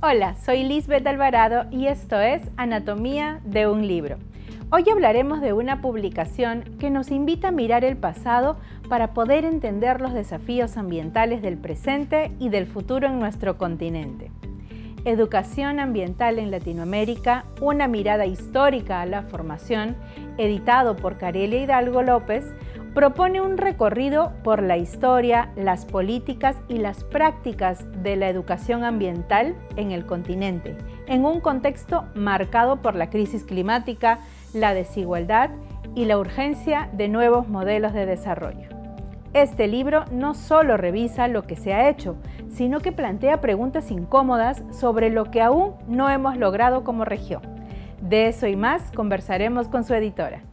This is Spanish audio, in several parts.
Hola, soy Lisbeth Alvarado y esto es Anatomía de un libro. Hoy hablaremos de una publicación que nos invita a mirar el pasado para poder entender los desafíos ambientales del presente y del futuro en nuestro continente. Educación ambiental en Latinoamérica, una mirada histórica a la formación, editado por Carelia Hidalgo López, propone un recorrido por la historia, las políticas y las prácticas de la educación ambiental en el continente, en un contexto marcado por la crisis climática, la desigualdad y la urgencia de nuevos modelos de desarrollo. Este libro no solo revisa lo que se ha hecho, sino que plantea preguntas incómodas sobre lo que aún no hemos logrado como región. De eso y más conversaremos con su editora.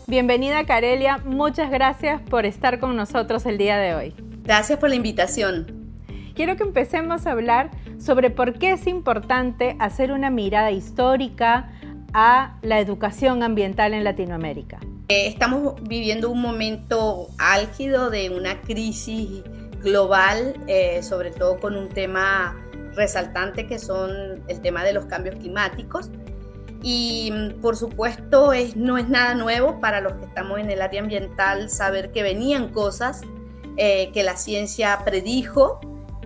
Bienvenida, Carelia, muchas gracias por estar con nosotros el día de hoy. Gracias por la invitación. Quiero que empecemos a hablar sobre por qué es importante hacer una mirada histórica a la educación ambiental en Latinoamérica. Estamos viviendo un momento álgido de una crisis global, sobre todo con un tema resaltante que son el tema de los cambios climáticos. Y por supuesto no es nada nuevo para los que estamos en el área ambiental saber que venían cosas que la ciencia predijo,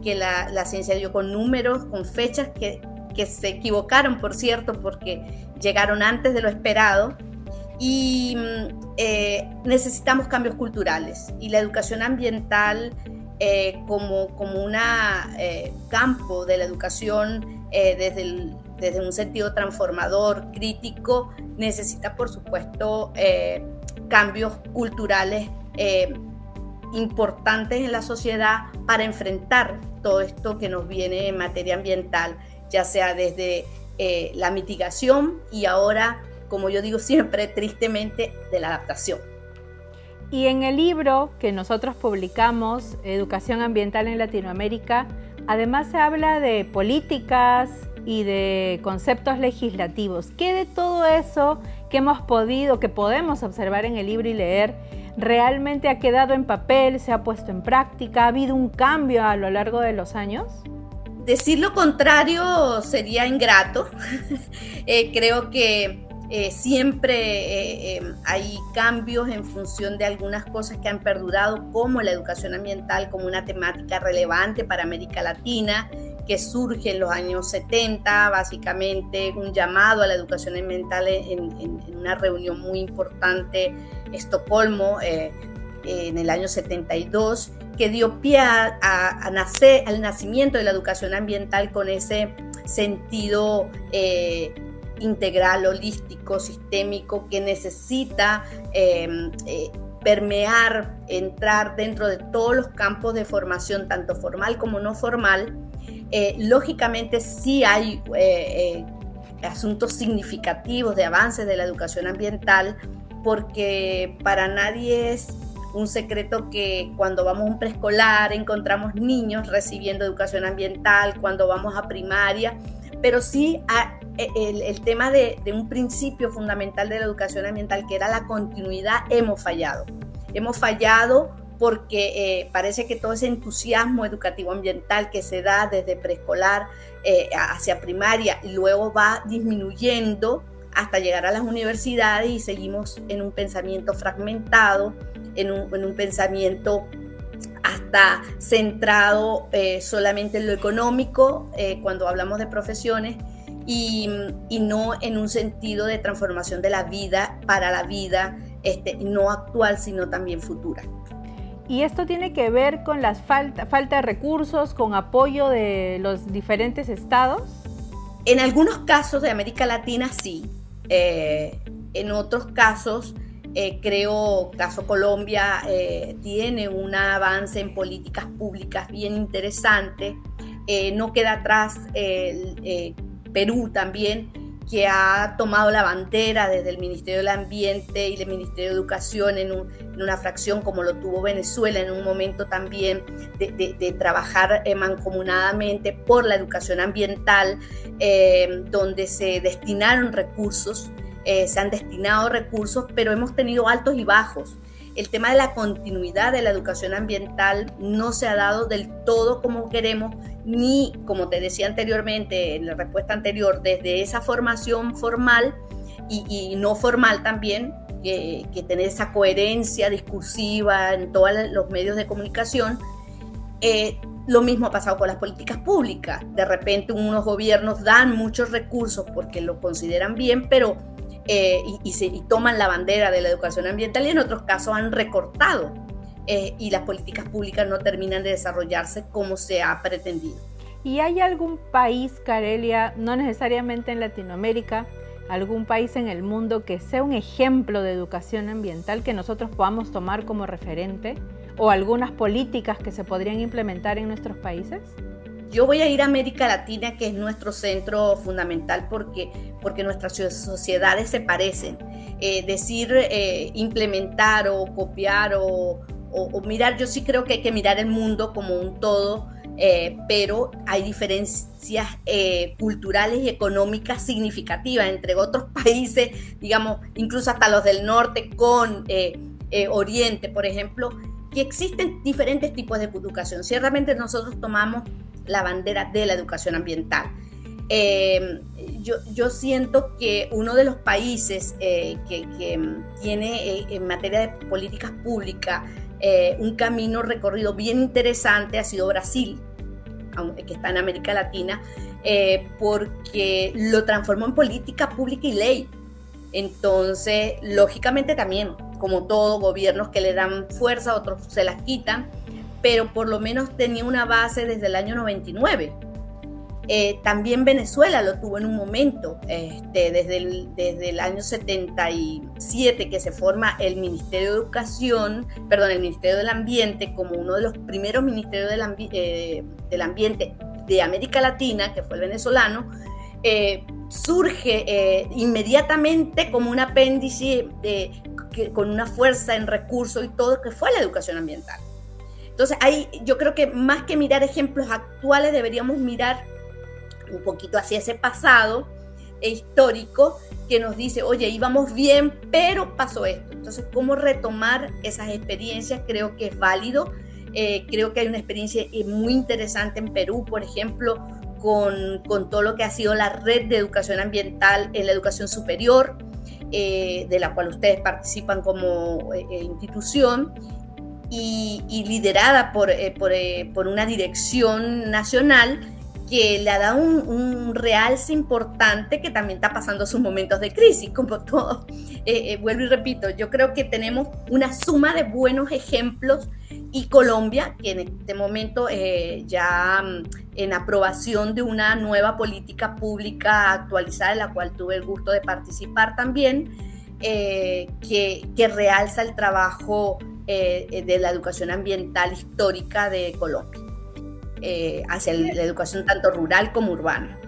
que la ciencia dio con números, con fechas que se equivocaron, por cierto, porque llegaron antes de lo esperado. Y necesitamos cambios culturales. Y la educación ambiental como un campo de la educación desde un sentido transformador, crítico, necesita, por supuesto, cambios culturales importantes en la sociedad para enfrentar todo esto que nos viene en materia ambiental, ya sea desde la mitigación y ahora, como yo digo siempre, tristemente, de la adaptación. Y en el libro que nosotros publicamos, Educación Ambiental en Latinoamérica, además se habla de políticas y de conceptos legislativos. ¿Qué de todo eso que podemos observar en el libro y leer, realmente ha quedado en papel, se ha puesto en práctica? ¿Ha habido un cambio a lo largo de los años? Decir lo contrario sería ingrato. Creo que siempre hay cambios en función de algunas cosas que han perdurado, como la educación ambiental como una temática relevante para América Latina, que surge en los años 70, básicamente un llamado a la educación ambiental en una reunión muy importante, Estocolmo, en el año 72, que dio pie al nacimiento de la educación ambiental con ese sentido integral, holístico, sistémico, que necesita permear, entrar dentro de todos los campos de formación, tanto formal como no formal. Lógicamente sí hay asuntos significativos de avances de la educación ambiental, porque para nadie es un secreto que cuando vamos a un preescolar encontramos niños recibiendo educación ambiental, cuando vamos a primaria, pero sí el tema de un principio fundamental de la educación ambiental, que era la continuidad, hemos fallado. Hemos fallado porque parece que todo ese entusiasmo educativo ambiental que se da desde preescolar hacia primaria y luego va disminuyendo hasta llegar a las universidades, y seguimos en un pensamiento fragmentado, en un pensamiento hasta centrado solamente en lo económico cuando hablamos de profesiones, y no en un sentido de transformación de la vida para la vida no actual sino también futura. ¿Y esto tiene que ver con la falta de recursos, con apoyo de los diferentes estados? En algunos casos de América Latina sí, en otros casos creo, caso Colombia, tiene un avance en políticas públicas bien interesante. No queda atrás Perú también, que ha tomado la bandera desde el Ministerio del Ambiente y el Ministerio de Educación en una fracción como lo tuvo Venezuela en un momento también de trabajar mancomunadamente por la educación ambiental, donde se destinaron recursos, se han destinado recursos, pero hemos tenido altos y bajos. El tema de la continuidad de la educación ambiental no se ha dado del todo como queremos, ni, como te decía anteriormente, en la respuesta anterior, desde esa formación formal y no formal también, que tener esa coherencia discursiva en todos los medios de comunicación. Lo mismo ha pasado con las políticas públicas. De repente unos gobiernos dan muchos recursos porque lo consideran bien, pero y toman la bandera de la educación ambiental, y en otros casos han recortado y las políticas públicas no terminan de desarrollarse como se ha pretendido. ¿Y hay algún país, Carelia, no necesariamente en Latinoamérica, algún país en el mundo que sea un ejemplo de educación ambiental que nosotros podamos tomar como referente, o algunas políticas que se podrían implementar en nuestros países? Yo voy a ir a América Latina, que es nuestro centro fundamental, porque nuestras sociedades se parecen. Implementar o copiar o mirar, yo sí creo que hay que mirar el mundo como un todo, pero hay diferencias culturales y económicas significativas entre otros países, digamos, incluso hasta los del norte con Oriente, por ejemplo, que existen diferentes tipos de educación. Ciertamente nosotros tomamos la bandera de la educación ambiental. Yo siento que uno de los países que tiene en materia de políticas públicas un camino recorrido bien interesante ha sido Brasil, que está en América Latina, porque lo transformó en política pública y ley. Entonces, lógicamente también, como todo, gobiernos que le dan fuerza, otros se las quitan, pero por lo menos tenía una base desde el año 99. También Venezuela lo tuvo en un momento, desde el año 77, que se forma el Ministerio de Educación, el Ministerio del Ambiente, como uno de los primeros ministerios del ambiente de América Latina, que fue el venezolano. Surge inmediatamente como un apéndice con una fuerza en recursos y todo, que fue la educación ambiental. Entonces, ahí yo creo que más que mirar ejemplos actuales, deberíamos mirar un poquito hacia ese pasado histórico que nos dice, oye, íbamos bien, pero pasó esto. Entonces, ¿cómo retomar esas experiencias? Creo que es válido. Creo que hay una experiencia muy interesante en Perú, por ejemplo, con todo lo que ha sido la red de educación ambiental en la educación superior, de la cual ustedes participan como institución, y liderada por una dirección nacional que le da un realce importante, que también está pasando sus momentos de crisis, como todo. Vuelvo y repito, yo creo que tenemos una suma de buenos ejemplos, y Colombia, que en este momento ya en aprobación de una nueva política pública actualizada, en la cual tuve el gusto de participar también, que realza el trabajo de la educación ambiental histórica de Colombia, hacia la educación tanto rural como urbana.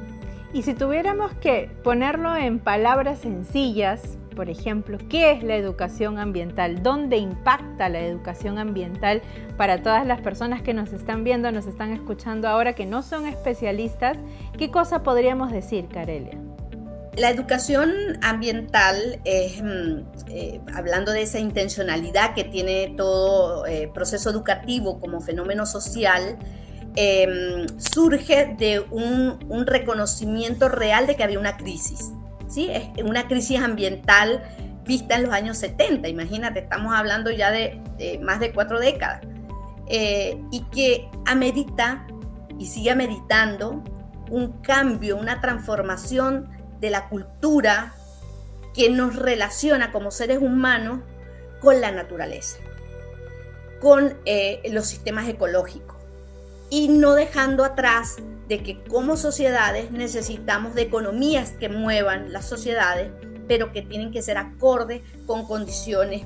Y si tuviéramos que ponerlo en palabras sencillas, por ejemplo, ¿qué es la educación ambiental? ¿Dónde impacta la educación ambiental para todas las personas que nos están viendo, nos están escuchando ahora, que no son especialistas? ¿Qué cosa podríamos decir, Carelia? La educación ambiental es, hablando de esa intencionalidad que tiene todo proceso educativo como fenómeno social, surge de un reconocimiento real de que había una crisis, ¿sí? Es una crisis ambiental vista en los años 70, imagínate, estamos hablando ya de más de 4 décadas, y que amerita y sigue ameritando un cambio, una transformación de la cultura que nos relaciona como seres humanos con la naturaleza, con los sistemas ecológicos, y no dejando atrás de que como sociedades necesitamos de economías que muevan las sociedades, pero que tienen que ser acordes con condiciones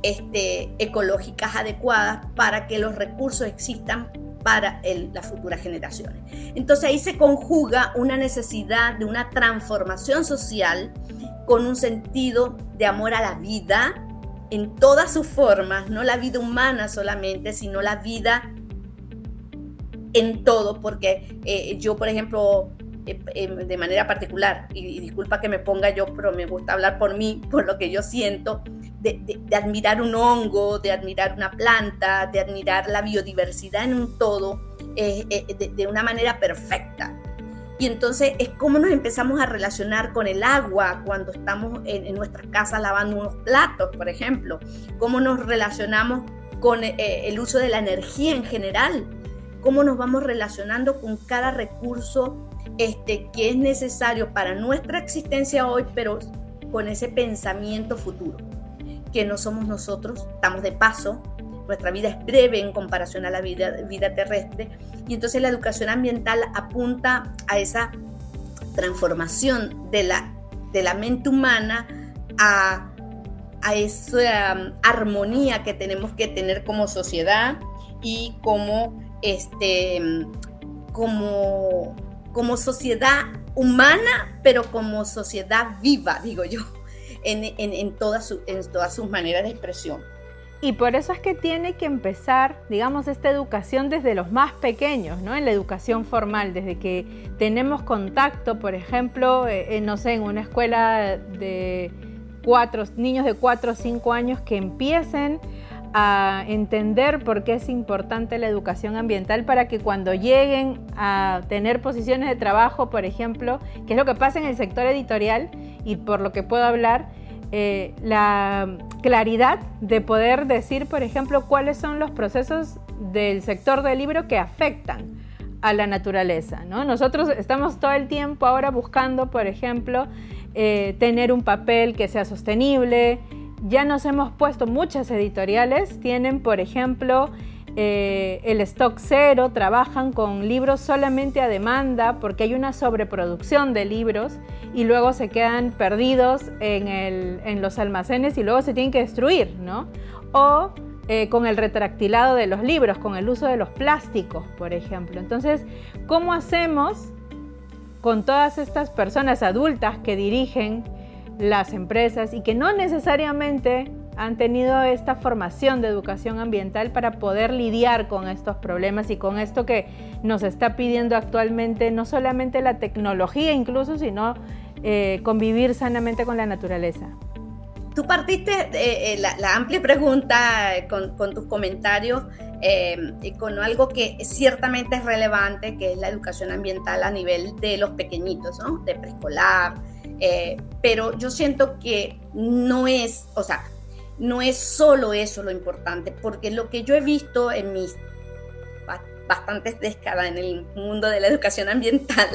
ecológicas adecuadas para que los recursos existan para las futuras generaciones. Entonces ahí se conjuga una necesidad de una transformación social con un sentido de amor a la vida en todas sus formas, no la vida humana solamente, sino la vida en todo, porque yo, por ejemplo, de manera particular, y disculpa que me ponga yo, pero me gusta hablar por mí, por lo que yo siento, de admirar un hongo, de admirar una planta, de admirar la biodiversidad en un todo, de una manera perfecta. Y entonces es como nos empezamos a relacionar con el agua cuando estamos en nuestras casas lavando unos platos, por ejemplo, cómo nos relacionamos con el uso de la energía en general, cómo nos vamos relacionando con cada recurso que es necesario para nuestra existencia hoy, pero con ese pensamiento futuro, que no somos nosotros, estamos de paso, nuestra vida es breve en comparación a la vida terrestre, y entonces la educación ambiental apunta a esa transformación de la mente humana a esa armonía que tenemos que tener como sociedad y como sociedad humana, pero como sociedad viva, digo yo, en todas sus maneras de expresión. Y por eso es que tiene que empezar, digamos, esta educación desde los más pequeños, ¿no? En la educación formal, desde que tenemos contacto, por ejemplo, no sé, en una escuela de niños de 4 o 5 años que empiecen a entender por qué es importante la educación ambiental para que cuando lleguen a tener posiciones de trabajo, por ejemplo, que es lo que pasa en el sector editorial y por lo que puedo hablar, la claridad de poder decir, por ejemplo, cuáles son los procesos del sector del libro que afectan a la naturaleza, ¿no? Nosotros estamos todo el tiempo ahora buscando, por ejemplo, tener un papel que sea sostenible. Ya nos hemos puesto, muchas editoriales tienen, por ejemplo, el stock cero, trabajan con libros solamente a demanda porque hay una sobreproducción de libros y luego se quedan perdidos en los almacenes y luego se tienen que destruir, ¿no? O con el retractilado de los libros, con el uso de los plásticos, por ejemplo. Entonces, ¿cómo hacemos con todas estas personas adultas que dirigen las empresas y que no necesariamente han tenido esta formación de educación ambiental para poder lidiar con estos problemas y con esto que nos está pidiendo actualmente no solamente la tecnología incluso, sino convivir sanamente con la naturaleza? Tú partiste la amplia pregunta con tus comentarios y con algo que ciertamente es relevante, que es la educación ambiental a nivel de los pequeñitos, ¿no? De preescolar, pero yo siento que no es solo eso lo importante, porque lo que yo he visto en mis bastantes décadas en el mundo de la educación ambiental,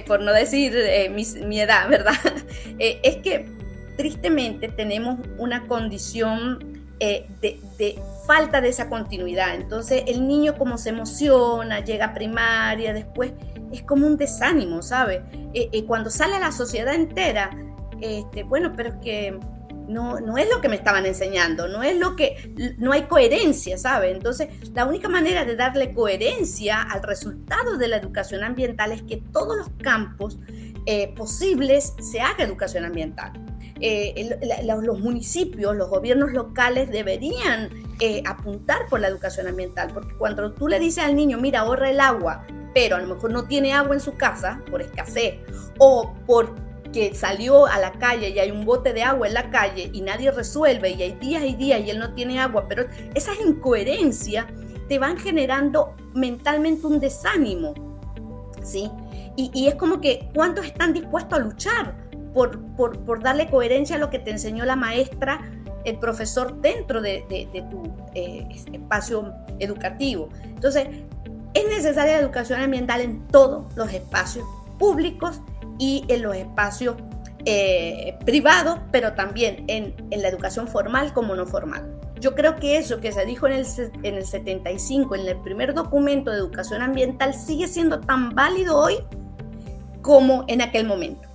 por no decir mi edad, ¿verdad? Es que tristemente tenemos una condición de falta de esa continuidad. Entonces el niño como se emociona, llega a primaria, después es como un desánimo, ¿sabes? Cuando sale a la sociedad entera, bueno, pero es que no es lo que me estaban enseñando, no hay coherencia, ¿sabes? Entonces la única manera de darle coherencia al resultado de la educación ambiental es que todos los campos posibles se haga educación ambiental. Los municipios, los gobiernos locales deberían apuntar por la educación ambiental, porque cuando tú le dices al niño, mira, ahorra el agua, pero a lo mejor no tiene agua en su casa por escasez o porque salió a la calle y hay un bote de agua en la calle y nadie resuelve y hay días y días y él no tiene agua, pero esas incoherencias te van generando mentalmente un desánimo, ¿sí? Y es como que ¿cuántos están dispuestos a luchar por darle coherencia a lo que te enseñó la maestra, el profesor dentro de tu espacio educativo? Entonces, es necesaria la educación ambiental en todos los espacios públicos y en los espacios privados, pero también en la educación formal como no formal. Yo creo que eso que se dijo en el 75, en el primer documento de educación ambiental, sigue siendo tan válido hoy como en aquel momento.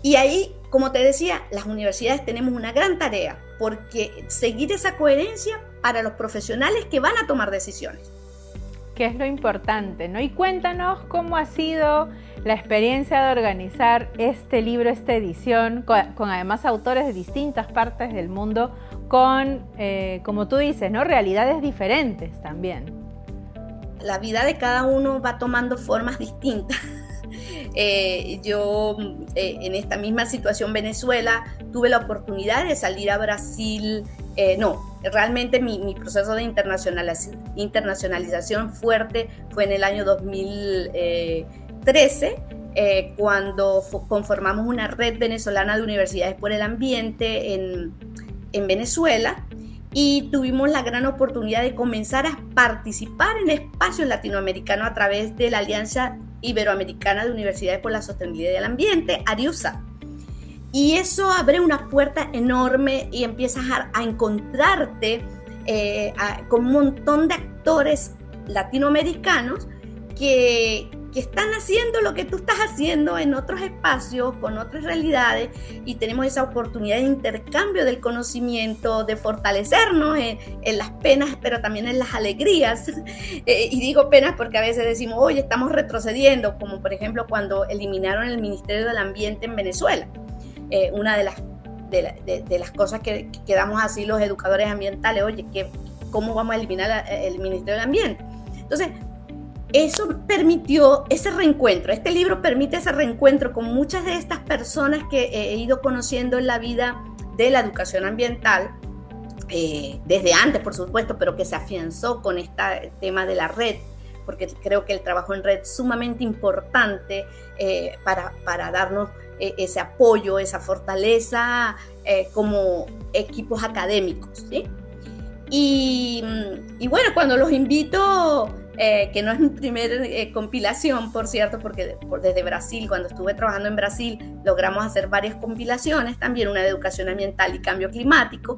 Y ahí, como te decía, las universidades tenemos una gran tarea, porque seguir esa coherencia para los profesionales que van a tomar decisiones. que es lo importante, ¿no? Y cuéntanos cómo ha sido la experiencia de organizar este libro, esta edición, con además autores de distintas partes del mundo, con, como tú dices, ¿no? Realidades diferentes también. La vida de cada uno va tomando formas distintas. Yo en esta misma situación Venezuela tuve la oportunidad de salir a Brasil. Realmente mi proceso de internacionalización fuerte fue en el año 2013, cuando conformamos una red venezolana de universidades por el ambiente en Venezuela, y tuvimos la gran oportunidad de comenzar a participar en espacios latinoamericanos a través de la Alianza Iberoamericana de Universidades por la Sostenibilidad del Ambiente, ARIUSA. Y eso abre una puerta enorme y empiezas a encontrarte con un montón de actores latinoamericanos que están haciendo lo que tú estás haciendo en otros espacios, con otras realidades, y tenemos esa oportunidad de intercambio del conocimiento, de fortalecernos en las penas, pero también en las alegrías. Y digo penas porque a veces decimos, oye, estamos retrocediendo, como por ejemplo cuando eliminaron el Ministerio del Ambiente en Venezuela. Una de las cosas que quedamos así los educadores ambientales, oye, ¿cómo vamos a eliminar el Ministerio del Ambiente? Entonces, eso permitió ese reencuentro. Este libro permite ese reencuentro con muchas de estas personas que he ido conociendo en la vida de la educación ambiental, desde antes, por supuesto, pero que se afianzó con este tema de la red, porque creo que el trabajo en red es sumamente importante para darnos ese apoyo, esa fortaleza como equipos académicos, ¿sí? Y bueno, cuando los invito, que no es mi primera compilación, por cierto, porque desde Brasil, cuando estuve trabajando en Brasil, logramos hacer varias compilaciones, también una de educación ambiental y cambio climático.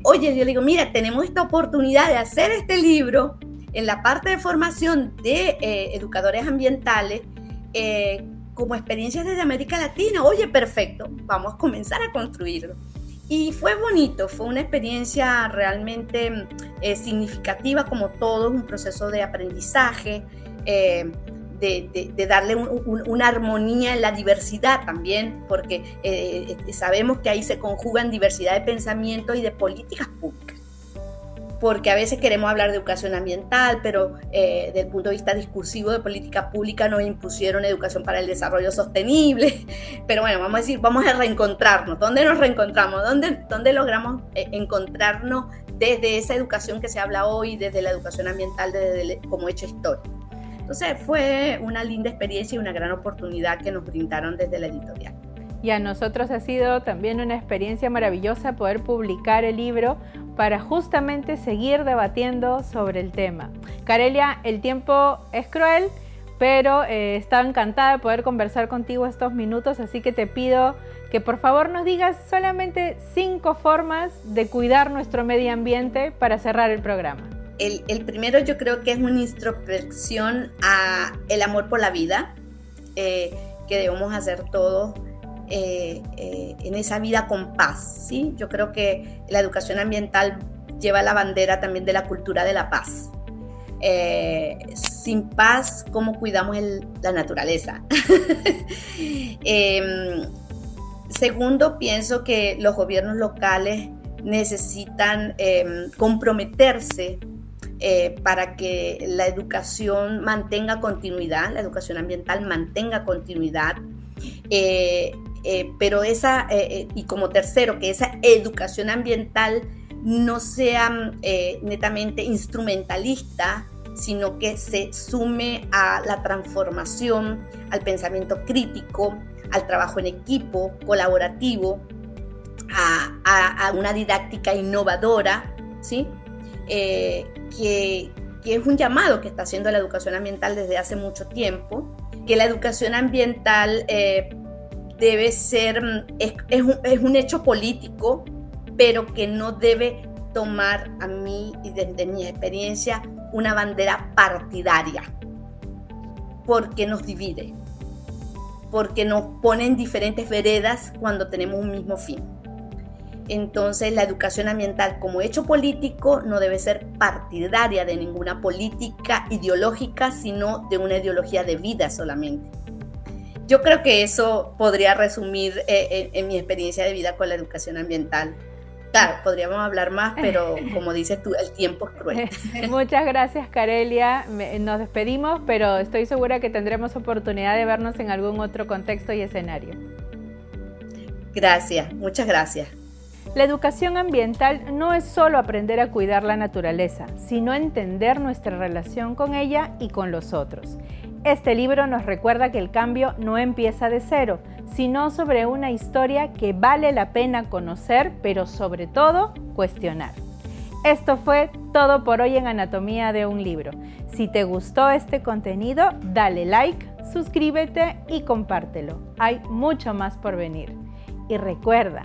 Oye, yo le digo, mira, tenemos esta oportunidad de hacer este libro en la parte de formación de educadores ambientales, como experiencias desde América Latina. Oye, perfecto, vamos a comenzar a construirlo. Y fue bonito, fue una experiencia realmente significativa, como todo, un proceso de aprendizaje, de darle una armonía en la diversidad también, porque sabemos que ahí se conjugan diversidad de pensamiento y de políticas públicas. Porque a veces queremos hablar de educación ambiental, pero desde el punto de vista discursivo de política pública nos impusieron educación para el desarrollo sostenible. Pero bueno, vamos a decir, vamos a reencontrarnos. ¿Dónde nos reencontramos? ¿Dónde logramos encontrarnos desde esa educación que se habla hoy, desde la educación ambiental, como hecho histórico? Entonces fue una linda experiencia y una gran oportunidad que nos brindaron desde la editorial. Y a nosotros ha sido también una experiencia maravillosa poder publicar el libro para justamente seguir debatiendo sobre el tema. Carelia, el tiempo es cruel, pero estaba encantada de poder conversar contigo estos minutos, así que te pido que por favor nos digas solamente 5 formas de cuidar nuestro medio ambiente para cerrar el programa. El primero, yo creo que es una introspección a el amor por la vida, que debemos hacer todos en esa vida con paz, ¿sí? Yo creo que la educación ambiental lleva la bandera también de la cultura de la paz. Sin paz, ¿cómo cuidamos la naturaleza? Segundo, pienso que los gobiernos locales necesitan comprometerse para que la educación mantenga continuidad, la educación ambiental mantenga continuidad, pero y como tercero, que esa educación ambiental no sea netamente instrumentalista, sino que se sume a la transformación, al pensamiento crítico, al trabajo en equipo, colaborativo, a una didáctica innovadora, ¿sí? Que es un llamado que está haciendo la educación ambiental desde hace mucho tiempo, que la educación ambiental debe ser, es un hecho político, pero que no debe tomar, a mí y desde mi experiencia, una bandera partidaria, porque nos divide, porque nos pone en diferentes veredas cuando tenemos un mismo fin. Entonces, la educación ambiental como hecho político no debe ser partidaria de ninguna política ideológica, sino de una ideología de vida solamente. Yo creo que eso podría resumir en mi experiencia de vida con la educación ambiental. Claro, podríamos hablar más, pero como dices tú, el tiempo es cruel. Muchas gracias, Carelia. Nos despedimos, pero estoy segura que tendremos oportunidad de vernos en algún otro contexto y escenario. Gracias, muchas gracias. La educación ambiental no es solo aprender a cuidar la naturaleza, sino entender nuestra relación con ella y con los otros. Este libro nos recuerda que el cambio no empieza de cero, sino sobre una historia que vale la pena conocer, pero sobre todo cuestionar. Esto fue todo por hoy en Anatomía de un Libro. Si te gustó este contenido, dale like, suscríbete y compártelo. Hay mucho más por venir. Y recuerda,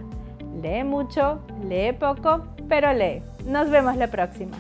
lee mucho, lee poco, pero lee. Nos vemos la próxima.